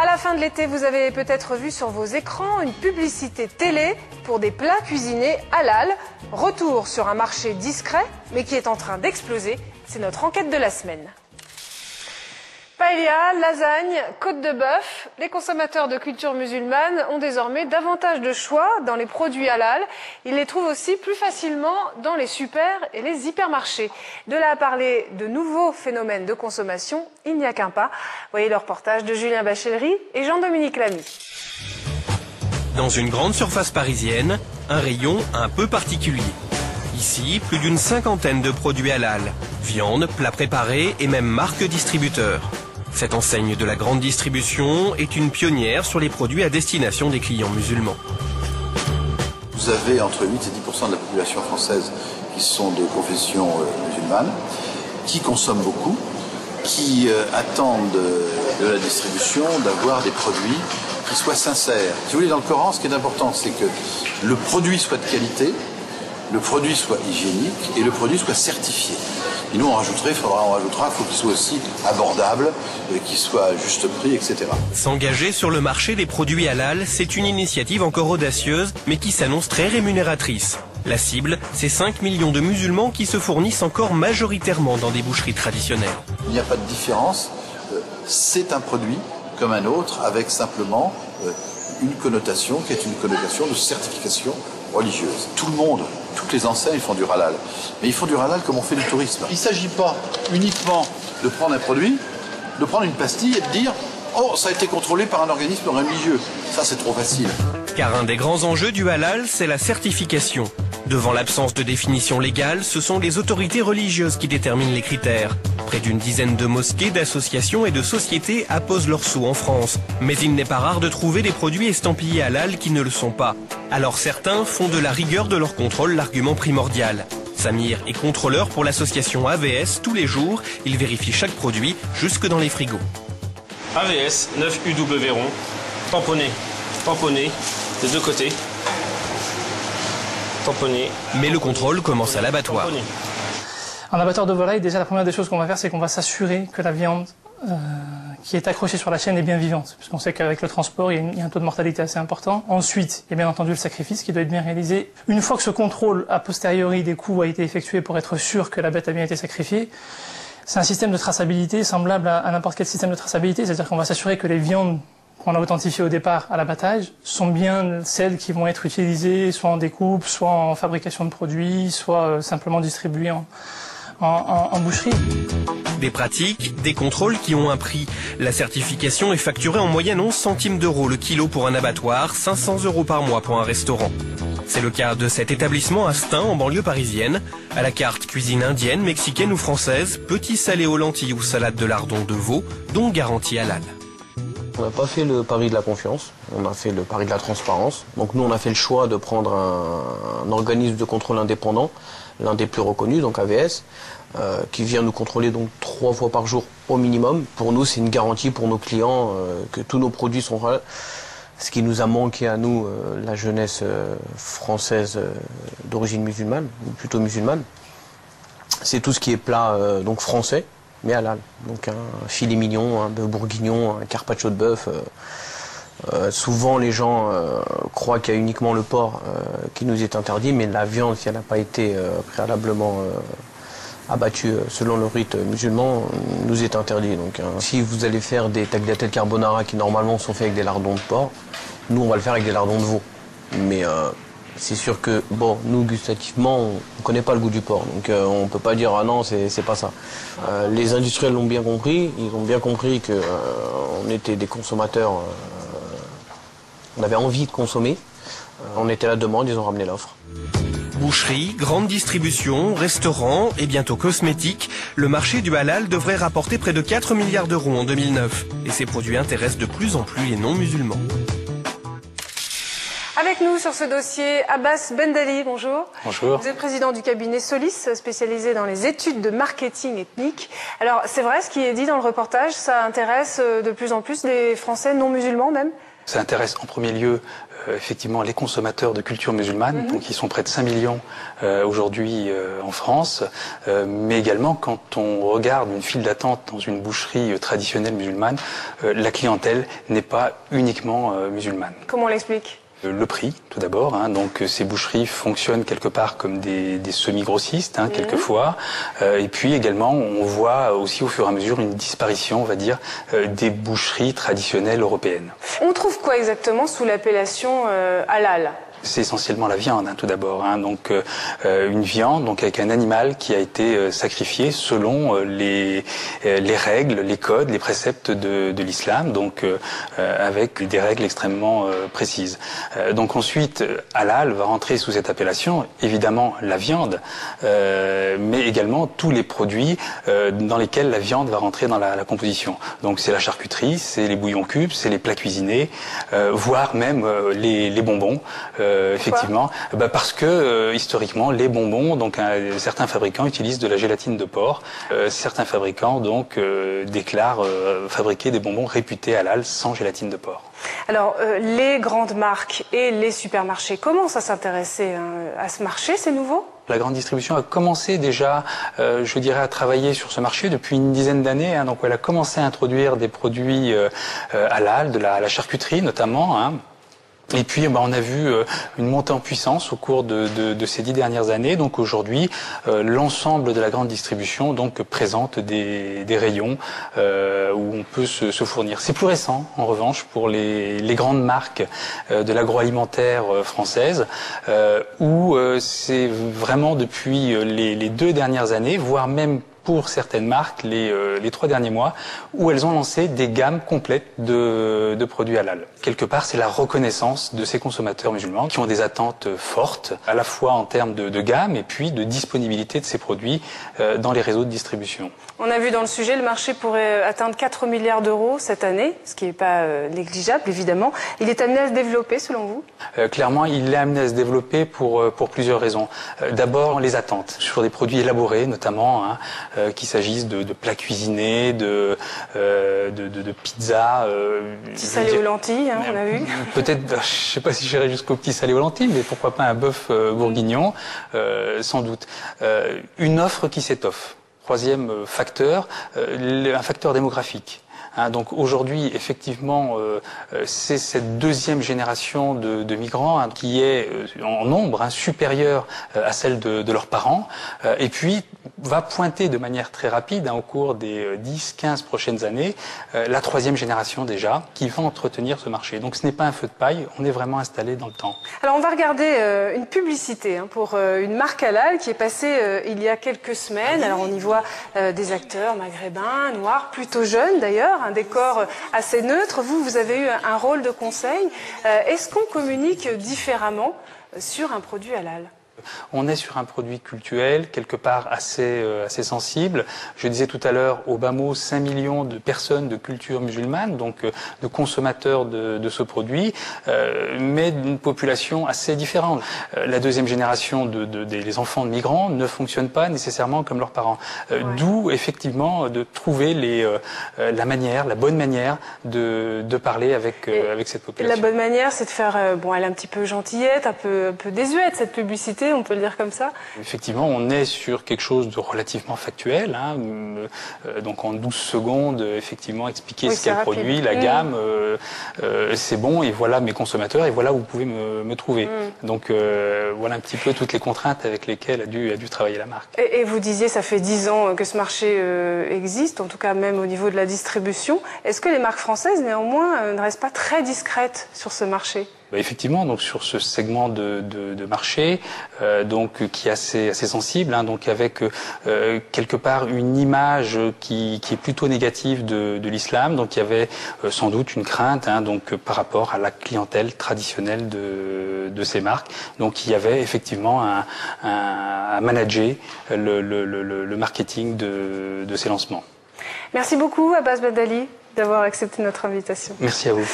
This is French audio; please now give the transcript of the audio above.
À la fin de l'été, vous avez peut-être vu sur vos écrans une publicité télé pour des plats cuisinés halal. Retour sur un marché discret, mais qui est en train d'exploser. C'est notre enquête de la semaine. Paella, lasagne, côte de bœuf, les consommateurs de culture musulmane ont désormais davantage de choix dans les produits halal. Ils les trouvent aussi plus facilement dans les super et les hypermarchés. De là à parler de nouveaux phénomènes de consommation, il n'y a qu'un pas. Voyez le reportage de Julien Bachellery et Jean-Dominique Lamy. Dans une grande surface parisienne, un rayon un peu particulier. Ici, plus d'une cinquantaine de produits halal. Viande, plats préparés et même marques distributeurs. Cette enseigne de la grande distribution est une pionnière sur les produits à destination des clients musulmans. Vous avez entre 8 et 10% de la population française qui sont de confession musulmane, qui consomment beaucoup, qui attendent de la distribution d'avoir des produits qui soient sincères. Si vous voulez, dans le Coran, ce qui est important, c'est que le produit soit de qualité, le produit soit hygiénique et le produit soit certifié. Et nous, on rajoutera, il faut qu'il soit aussi abordable, qu'il soit à juste prix, etc. S'engager sur le marché des produits halal, c'est une initiative encore audacieuse, mais qui s'annonce très rémunératrice. La cible, c'est 5 millions de musulmans qui se fournissent encore majoritairement dans des boucheries traditionnelles. Il n'y a pas de différence, c'est un produit comme un autre, avec simplement une connotation qui est une connotation de certification religieuse. Tout le monde, toutes les enseignes font du halal. Mais ils font du halal comme on fait du tourisme. Il ne s'agit pas uniquement de prendre un produit, de prendre une pastille et de dire « Oh, ça a été contrôlé par un organisme religieux ». Ça, c'est trop facile. Car un des grands enjeux du halal, c'est la certification. Devant l'absence de définition légale, ce sont les autorités religieuses qui déterminent les critères. Près d'une dizaine de mosquées, d'associations et de sociétés apposent leur sceau en France. Mais il n'est pas rare de trouver des produits estampillés halal qui ne le sont pas. Alors certains font de la rigueur de leur contrôle l'argument primordial. Samir est contrôleur pour l'association AVS. Tous les jours, il vérifie chaque produit, jusque dans les frigos. AVS, 9 UW rond, tamponné, tamponné, des deux côtés. Tamponné. Mais le contrôle commence à l'abattoir. En abattoir de volaille, déjà la première des choses qu'on va faire, c'est qu'on va s'assurer que la viande qui est accrochée sur la chaîne est bien vivante, puisqu'on sait qu'avec le transport, il y a un taux de mortalité assez important. Ensuite, il y a bien entendu le sacrifice qui doit être bien réalisé. Une fois que ce contrôle a posteriori des coûts a été effectué pour être sûr que la bête a bien été sacrifiée, c'est un système de traçabilité semblable à n'importe quel système de traçabilité, c'est-à-dire qu'on va s'assurer que les viandes qu'on a authentifiées au départ à l'abattage sont bien celles qui vont être utilisées soit en découpe, soit en fabrication de produits, soit simplement distribuées en boucherie. Des pratiques, des contrôles qui ont un prix. La certification est facturée en moyenne 11 centimes d'euros le kilo pour un abattoir, 500 € par mois pour un restaurant. C'est le cas de cet établissement à Stein, en banlieue parisienne. À la carte cuisine indienne, mexicaine ou française, petits salés aux lentilles ou salade de lardons de veau, dont garantie halal. On n'a pas fait le pari de la confiance, on a fait le pari de la transparence. Donc nous, on a fait le choix de prendre un organisme de contrôle indépendant, l'un des plus reconnus, donc AVS, qui vient nous contrôler donc 3 fois par jour au minimum. Pour nous, c'est une garantie pour nos clients que tous nos produits sont halal. Ce qui nous a manqué à nous, la jeunesse française d'origine musulmane, ou plutôt musulmane, c'est tout ce qui est plat donc français, mais halal. Donc un filet mignon, un bœuf bourguignon, un carpaccio de bœuf. Souvent les gens croient qu'il y a uniquement le porc qui nous est interdit, mais la viande, si elle n'a pas été préalablement abattue selon le rite musulman, nous est interdit. Donc si vous allez faire des tagliatelles carbonara qui normalement sont faits avec des lardons de porc, nous on va le faire avec des lardons de veau. Mais c'est sûr que, bon, nous, gustativement, on ne connaît pas le goût du porc. Donc, on ne peut pas dire, ah non, c'est pas ça. Les industriels l'ont bien compris. Ils ont bien compris qu'on était des consommateurs. On avait envie de consommer. On était à la demande, ils ont ramené l'offre. Boucherie, grande distribution, restaurants et bientôt cosmétiques, le marché du halal devrait rapporter près de 4 milliards d'euros en 2009. Et ces produits intéressent de plus en plus les non-musulmans. Avec Avec nous sur ce dossier, Abbas Bendali, bonjour. Bonjour. Vous êtes président du cabinet Solis, spécialisé dans les études de marketing ethnique. Alors, c'est vrai ce qui est dit dans le reportage, ça intéresse de plus en plus les Français non musulmans même? Ça intéresse en premier lieu effectivement les consommateurs de culture musulmane, donc ils sont près de 5 millions aujourd'hui en France, mais également quand on regarde une file d'attente dans une boucherie traditionnelle musulmane, la clientèle n'est pas uniquement musulmane. Comment on l'explique? Le prix, tout d'abord. Donc ces boucheries fonctionnent quelque part comme des semi-grossistes, quelquefois. Et puis également, on voit aussi au fur et à mesure une disparition, on va dire, des boucheries traditionnelles européennes. On trouve quoi exactement sous l'appellation halal? C'est essentiellement la viande, tout d'abord. Donc une viande, donc avec un animal qui a été sacrifié selon les règles, les codes, les préceptes de l'islam, donc avec des règles extrêmement précises. Donc ensuite, halal va rentrer sous cette appellation, évidemment la viande, mais également tous les produits dans lesquels la viande va rentrer dans la composition. Donc c'est la charcuterie, c'est les bouillons cubes, c'est les plats cuisinés, voire même les bonbons. Effectivement, parce que historiquement, les bonbons, donc certains fabricants utilisent de la gélatine de porc. Certains fabricants donc déclarent fabriquer des bonbons réputés halal sans gélatine de porc. Alors, les grandes marques et les supermarchés commencent à s'intéresser à ce marché, c'est nouveau? La grande distribution a commencé déjà, je dirais, à travailler sur ce marché depuis une dizaine d'années. Donc, elle a commencé à introduire des produits halal, de la charcuterie notamment. Et puis, on a vu une montée en puissance au cours de ces 10 dernières années. Donc aujourd'hui, l'ensemble de la grande distribution donc présente des rayons où on peut se fournir. C'est plus récent, en revanche, pour les grandes marques de l'agroalimentaire française, où c'est vraiment depuis les 2 dernières années, voire même pour certaines marques les 3 derniers mois, où elles ont lancé des gammes complètes de produits halal. Quelque part, c'est la reconnaissance de ces consommateurs musulmans qui ont des attentes fortes, à la fois en termes de gamme et puis de disponibilité de ces produits dans les réseaux de distribution. On a vu dans le sujet, le marché pourrait atteindre 4 milliards d'euros cette année, ce qui n'est pas négligeable, évidemment. Il est amené à se développer, selon vous? Clairement, il est amené à se développer pour plusieurs raisons. D'abord, les attentes sur des produits élaborés, notamment, qu'il s'agisse de plats cuisinés, de pizzas. Petit salé aux lentilles, on a vu. Peut-être, je ne sais pas si j'irai jusqu'au petit salé aux lentilles, mais pourquoi pas un bœuf bourguignon, sans doute. Une offre qui s'étoffe. Troisième facteur, un facteur démographique. Donc aujourd'hui, effectivement, c'est cette deuxième génération de migrants qui est en nombre supérieur à celle de leurs parents, et puis va pointer de manière très rapide au cours des 10-15 prochaines années la troisième génération déjà qui va entretenir ce marché. Donc ce n'est pas un feu de paille, on est vraiment installé dans le temps. Alors on va regarder une publicité pour une marque halal qui est passée il y a quelques semaines. Alors on y voit des acteurs maghrébins, noirs, plutôt jeunes d'ailleurs, un décor assez neutre. Vous avez eu un rôle de conseil. Est-ce qu'on communique différemment sur un produit halal ? On est sur un produit cultuel, quelque part assez sensible. Je disais tout à l'heure, au bas mot, 5 millions de personnes de culture musulmane, donc de consommateurs de ce produit, mais d'une population assez différente. La deuxième génération des enfants de migrants ne fonctionne pas nécessairement comme leurs parents. D'où, effectivement, de trouver la bonne manière de parler avec cette population. La bonne manière, c'est de faire, elle est un petit peu gentillette, un peu désuète, cette publicité. On peut le dire comme ça. Effectivement, on est sur quelque chose de relativement factuel. Donc en 12 secondes, effectivement, expliquer ce qu'est le produit, la gamme, c'est bon, et voilà mes consommateurs, et voilà où vous pouvez me trouver. Donc voilà un petit peu toutes les contraintes avec lesquelles a dû travailler la marque. Et vous disiez, ça fait 10 ans que ce marché existe, en tout cas même au niveau de la distribution. Est-ce que les marques françaises, néanmoins, ne restent pas très discrètes sur ce marché ? Effectivement, donc sur ce segment de marché, donc qui est assez sensible, donc avec quelque part une image qui est plutôt négative de l'islam. Donc il y avait sans doute une crainte, donc par rapport à la clientèle traditionnelle de ces marques. Donc il y avait effectivement à manager le marketing de ces lancements. Merci beaucoup Abbas Bendali d'avoir accepté notre invitation. Merci à vous.